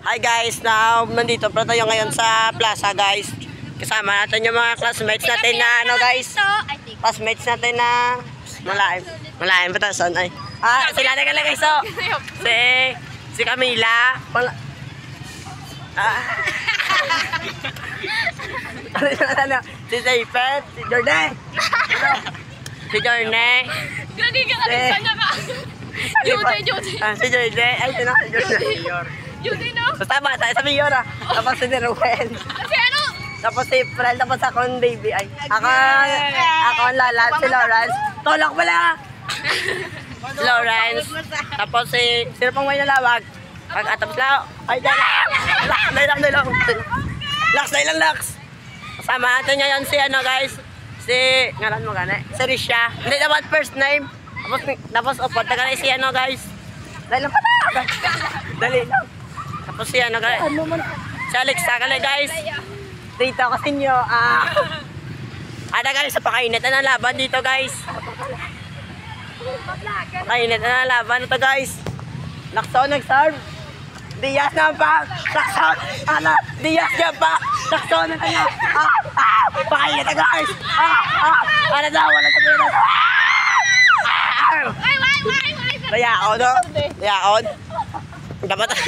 Hi guys, now nandito pa tayo ngayon sa plaza guys. Kasama natin yung mga classmates natin na ano guys. Classmates natin na malalim. Malalim ba tayo son? Ay. Sila na guys so. Si Camila. Si Zaypet, si Jordan. Si Jordan. Gagi ka kanina ka. Jude. Si Jordan. Ay, sino si Jordan? Jude, no? Basta bata, sa Mayor Tapos si Ruel. Kasi ano? Tapos si Fred, tapos ako ang baby. Ay, ako ang lalat, si Lawrence. Tulak pala! Si Lawrence. Tapos sino pang may nalawag? Tapos lang, ay, dahil lang. Laks. Kasama natin ngayon si ano guys. Si, ngalan mo gani? Si Risha. Hindi naman first name. Tapos upot na gani si ano guys. Dali lang. Tapos si ano guys. Si Alexa gani guys. Dito ko sa inyo. Ada guys, sa pakainit na laban dito guys. Pakainit na laban ito guys. Lakso nag-serve. Diaz na pa. Lakso. Diaz na pa. Lakso na tayo. Pakainit na guys. Ano daw, wala tayo. Dayaon no? Dayaon. Dapat